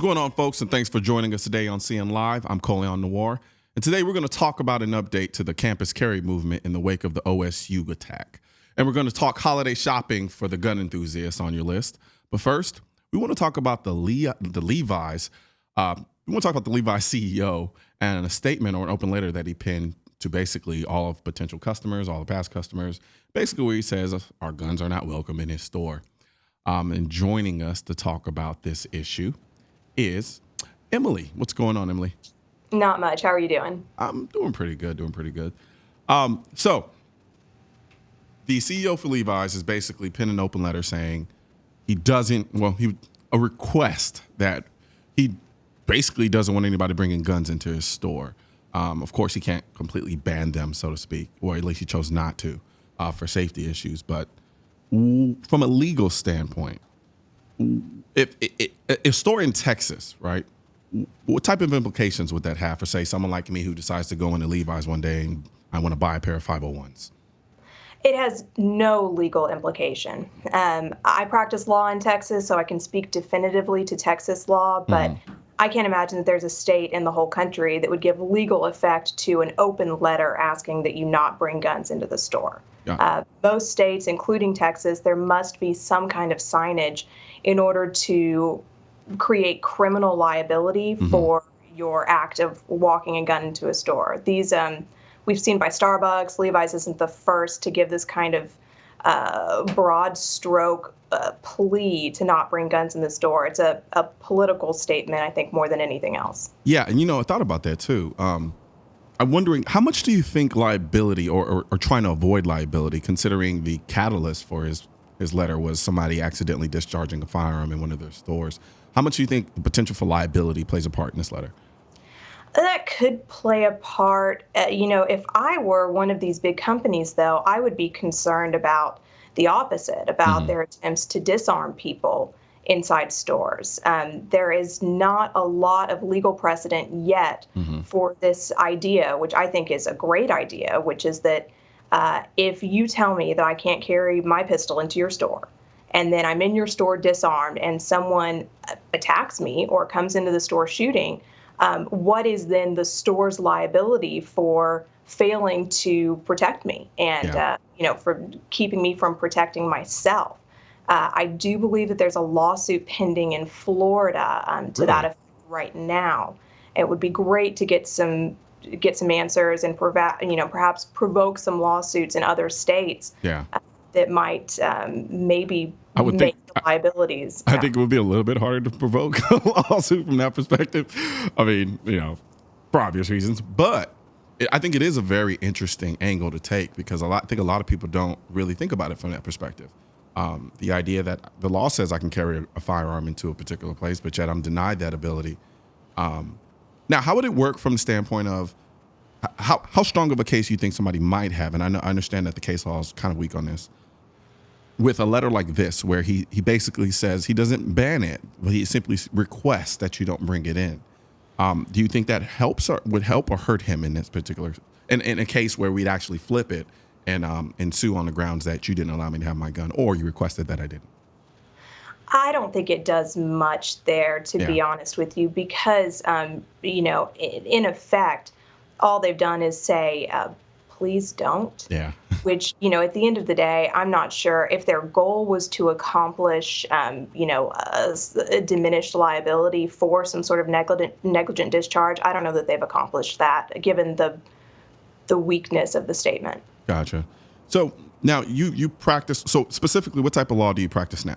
going on, folks, and thanks for joining us today on CN Live. I'm Colion Noir, and today we're going to talk about an update to the campus carry movement in the wake of the OSU attack. And we're going to talk holiday shopping for the gun enthusiasts on your list. But first, we want to talk about the Levi's. We want to talk about the Levi CEO and a statement or an open letter that he penned to basically all of potential customers, all the past customers, basically where he says our guns are not welcome in his store. And joining us to talk about this issue is Emily. What's going on, Emily? Not much. How are you doing? I'm doing pretty good, So the CEO for Levi's is basically penned an open letter saying a request that he basically doesn't want anybody bringing guns into his store. Of course, he can't completely ban them, so to speak, or at least he chose not to for safety issues. But from a legal standpoint, if a store in Texas, right, what type of implications would that have for, say, someone like me who decides to go into Levi's one day and I want to buy a pair of 501s? It has no legal implication. I practice law in Texas, so I can speak definitively to Texas law, but I can't imagine that there's a state in the whole country that would give legal effect to an open letter asking that you not bring guns into the store. Yeah. Most states, including Texas, there must be some kind of signage in order to create criminal liability for your act of walking a gun into a store. These we've seen by Starbucks. Levi's isn't the first to give this kind of broad stroke plea to not bring guns in the store. It's a political statement, I think, more than anything else. Yeah, and I thought about that too. I'm wondering, how much do you think liability or trying to avoid liability, considering the catalyst for his letter was somebody accidentally discharging a firearm in one of their stores? How much do you think the potential for liability plays a part in this letter? That could play a part. If I were one of these big companies, though, I would be concerned about the opposite, about their attempts to disarm people inside stores. There is not a lot of legal precedent yet for this idea, which I think is a great idea, which is that if you tell me that I can't carry my pistol into your store, and then I'm in your store disarmed and someone attacks me or comes into the store shooting, what is then the store's liability for failing to protect me and, for keeping me from protecting myself? I do believe that there's a lawsuit pending in Florida to that effect right now. It would be great to get some answers and perhaps provoke some lawsuits in other states that might maybe make the liabilities. I think it would be a little bit harder to provoke a lawsuit from that perspective. I mean, for obvious reasons, but I think it is a very interesting angle to take because I think a lot of people don't really think about it from that perspective. The idea that the law says I can carry a firearm into a particular place, but yet I'm denied that ability. Now, how would it work from the standpoint of how strong of a case you think somebody might have? And I understand that the case law is kind of weak on this. With a letter like this, where he basically says he doesn't ban it, but he simply requests that you don't bring it in. Do you think that would help or hurt him in this particular, in a case where we'd actually flip it and sue on the grounds that you didn't allow me to have my gun or you requested that I didn't? I don't think it does much there, to be honest with you, because, in effect, all they've done is say, please don't. Yeah. Which, at the end of the day, I'm not sure if their goal was to accomplish, a diminished liability for some sort of negligent discharge. I don't know that they've accomplished that, given the weakness of the statement. Gotcha. So now you practice. So specifically, what type of law do you practice now?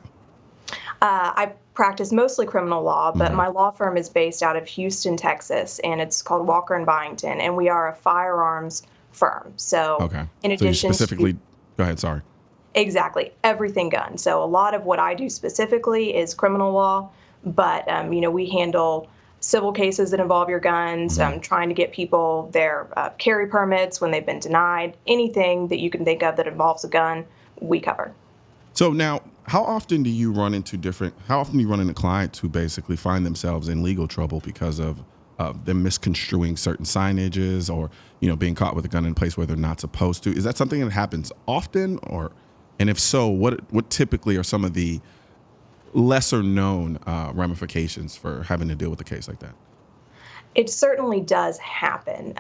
I practice mostly criminal law, but my law firm is based out of Houston, Texas, and it's called Walker & Byington, and we are a firearms firm. So in addition go ahead, sorry. Exactly. Everything gun. So a lot of what I do specifically is criminal law, but, we handle civil cases that involve your guns, trying to get people their carry permits when they've been denied. Anything that you can think of that involves a gun, we cover. So now, how often do you run into clients who basically find themselves in legal trouble because of them misconstruing certain signages or, being caught with a gun in a place where they're not supposed to? Is that something that happens often? And if so, what typically are some of the lesser known ramifications for having to deal with a case like that? It certainly does happen.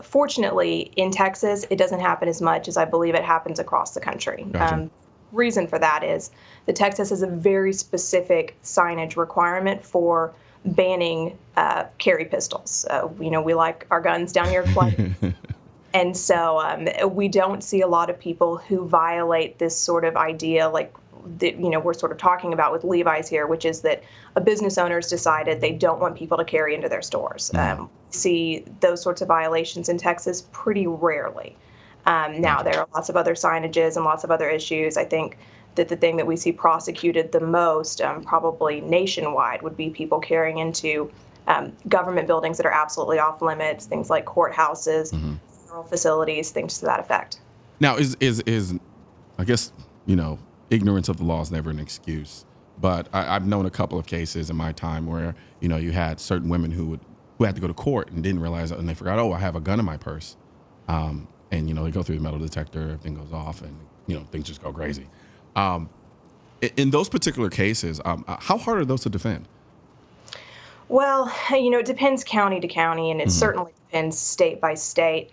Fortunately, in Texas, it doesn't happen as much as I believe it happens across the country. Gotcha. Reason for that is that Texas has a very specific signage requirement for banning carry pistols. We like our guns down here quite. And so we don't see a lot of people who violate this sort of idea like that, we're sort of talking about with Levi's here, which is that a business owner's decided they don't want people to carry into their stores. See those sorts of violations in Texas pretty rarely. Now, there are lots of other signages and lots of other issues. I think that the thing that we see prosecuted the most, probably nationwide, would be people carrying into government buildings that are absolutely off limits, things like courthouses, federal facilities, things to that effect. Now, is I guess, ignorance of the law is never an excuse, but I've known a couple of cases in my time where, you had certain women who had to go to court and didn't realize it, and they forgot, I have a gun in my purse. And, they go through the metal detector, everything goes off, and, things just go crazy. In those particular cases, how hard are those to defend? Well, it depends county to county, and it certainly depends state by state.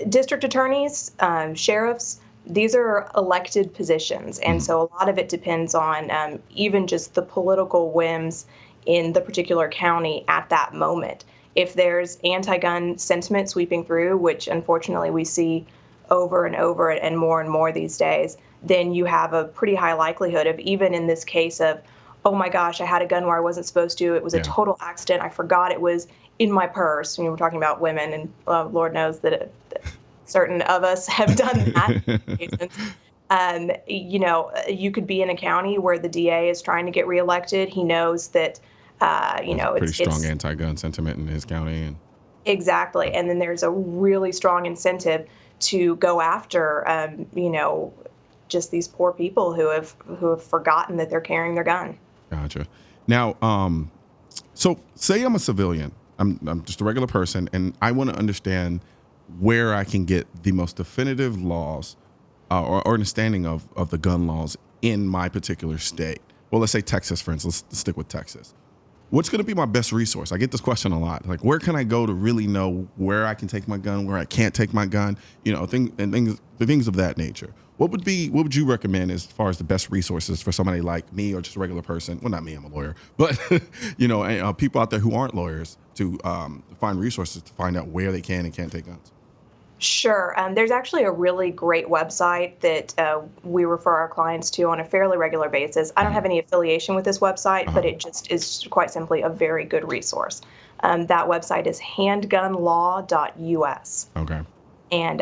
District attorneys, sheriffs, these are elected positions. And so a lot of it depends on even just the political whims in the particular county at that moment. If there's anti-gun sentiment sweeping through, which unfortunately we see over and more these days, then you have a pretty high likelihood of, even in this case of, oh my gosh, I had a gun where I wasn't supposed to. It was a total accident. I forgot it was in my purse. We're talking about women, and Lord knows that certain of us have done that. You could be in a county where the DA is trying to get reelected. He knows that, pretty strong anti-gun sentiment in his county. And exactly. And then there's a really strong incentive to go after, just these poor people who have forgotten that they're carrying their gun. Gotcha. Now, so say I'm a civilian. I'm just a regular person, and I want to understand where I can get the most definitive laws or understanding of the gun laws in my particular state. Well, let's say Texas, for instance. Let's stick with Texas. What's going to be my best resource? I get this question a lot. Like, where can I go to really know where I can take my gun, where I can't take my gun, things of that nature. What would you recommend as far as the best resources for somebody like me or just a regular person? Well, not me, I'm a lawyer, but people out there who aren't lawyers to find resources to find out where they can and can't take guns. Sure. There's actually a really great website that we refer our clients to on a fairly regular basis. I don't have any affiliation with this website, but it just is quite simply a very good resource. That website is handgunlaw.us. Okay. And,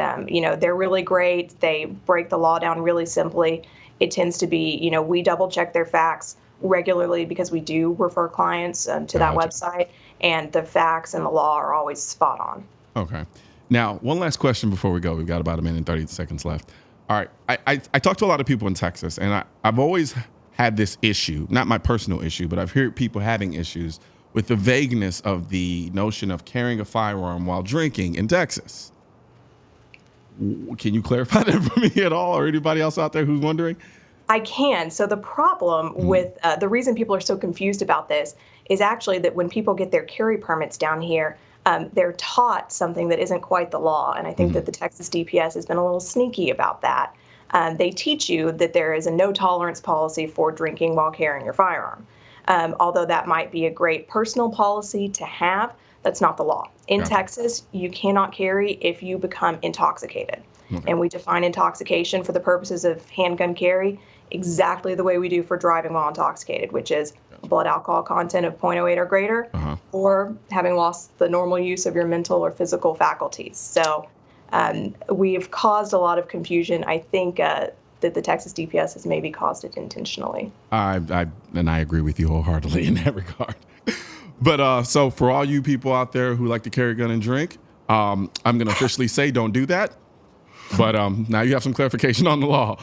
they're really great. They break the law down really simply. It tends to be, we double check their facts regularly because we do refer clients to that website, and the facts and the law are always spot on. Okay. Now, one last question before we go. We've got about a minute and 30 seconds left. All right. I talk to a lot of people in Texas, and I've always had this issue, not my personal issue, but I've heard people having issues with the vagueness of the notion of carrying a firearm while drinking in Texas. Can you clarify that for me at all, or anybody else out there who's wondering? I can. So the problem with the reason people are so confused about this is actually that when people get their carry permits down here, they're taught something that isn't quite the law. And I think that the Texas DPS has been a little sneaky about that. They teach you that there is a no tolerance policy for drinking while carrying your firearm. Although that might be a great personal policy to have, that's not the law. In Texas, you cannot carry if you become intoxicated. Okay. And we define intoxication for the purposes of handgun carry exactly the way we do for driving while intoxicated, which is blood alcohol content of 0.08 or greater, or having lost the normal use of your mental or physical faculties. So we've caused a lot of confusion. I think that the Texas DPS has maybe caused it intentionally. I agree with you wholeheartedly in that regard. But so for all you people out there who like to carry a gun and drink, I'm going to officially say don't do that. But now you have some clarification on the law.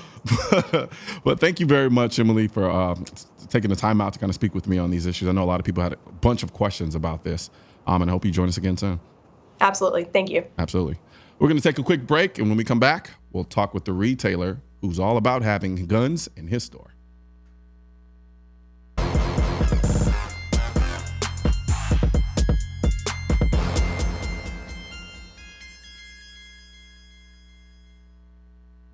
But thank you very much, Emily, for taking the time out to kind of speak with me on these issues. I know a lot of people had a bunch of questions about this, and I hope you join us again soon. Absolutely. Thank you. Absolutely. We're going to take a quick break, and when we come back, we'll talk with the retailer who who's all about having guns in his store.